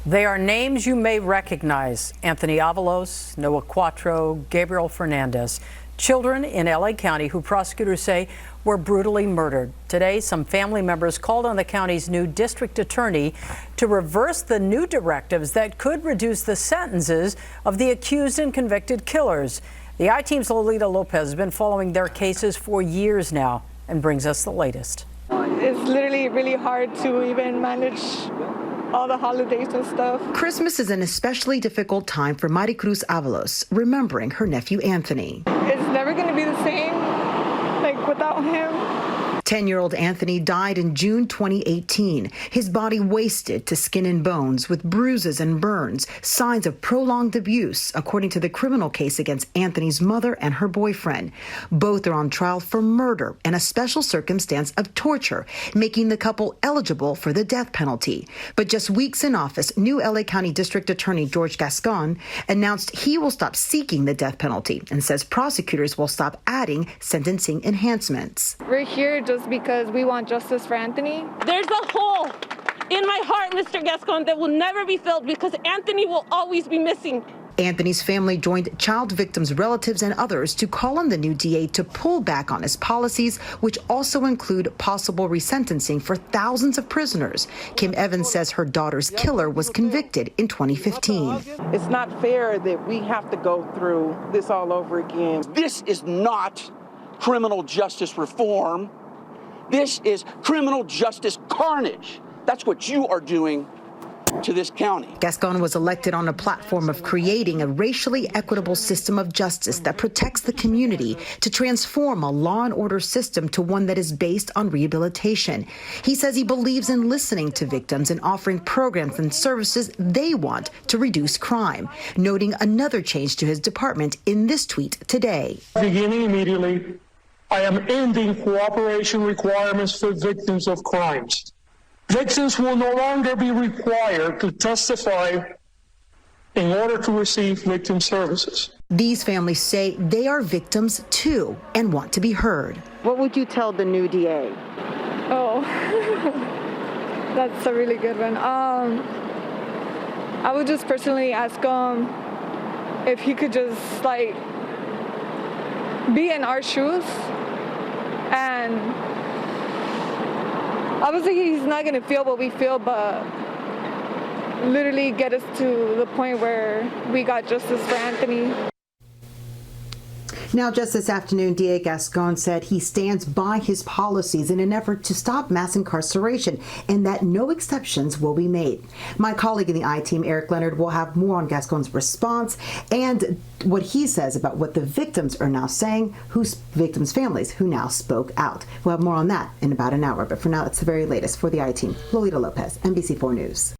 They are names you may recognize: Anthony Avalos, Noah Quattro, Gabriel Fernandez, children in LA County who prosecutors say were brutally murdered. Today, some family members called on the county's new district attorney to reverse the new directives that could reduce the sentences of the accused and convicted killers. The I-Team's Lolita Lopez has been following their cases for years now and brings us the latest. It's literally really hard to even manage all the holidays and stuff. Christmas is an especially difficult time for Maricruz Avalos, remembering her nephew Anthony. It's never going to be the same, like, without him. 10-year-old Anthony died in June 2018, his body wasted to skin and bones with bruises and burns, signs of prolonged abuse, according to the criminal case against Anthony's mother and her boyfriend. Both are on trial for murder and a special circumstance of torture, making the couple eligible for the death penalty. But just weeks in office, new LA County District Attorney George Gascon announced he will stop seeking the death penalty and says prosecutors will stop adding sentencing enhancements. We're here just because we want justice for Anthony. There's a hole in my heart, Mr. Gascon, that will never be filled because Anthony will always be missing. Anthony's family joined child victims' relatives and others to call on the new DA to pull back on his policies, which also include possible resentencing for thousands of prisoners. Kim Evans says her daughter's killer was convicted in 2015. It's not fair that we have to go through this all over again. This is not criminal justice reform. This is criminal justice carnage. That's what you are doing to this county. Gascon was elected on a platform of creating a racially equitable system of justice that protects the community, to transform a law and order system to one that is based on rehabilitation. He says he believes in listening to victims and offering programs and services they want to reduce crime, noting another change to his department in this tweet today. Beginning immediately, I am ending cooperation requirements for victims of crimes. Victims will no longer be required to testify in order to receive victim services. These families say they are victims too and want to be heard. What would you tell the new DA? Oh, that's a really good one. I would just personally ask him if he could just, like, be in our shoes, and obviously he's not going to feel what we feel, but literally get us to the point where we got justice for Anthony. Now, just this afternoon, DA Gascon said he stands by his policies in an effort to stop mass incarceration and that no exceptions will be made. My colleague in the I-Team, Eric Leonard, will have more on Gascon's response and what he says about what the victims are now saying, victims' families who now spoke out. We'll have more on that in about an hour, but for now, it's the very latest. For the I-Team, Lolita Lopez, NBC4 News.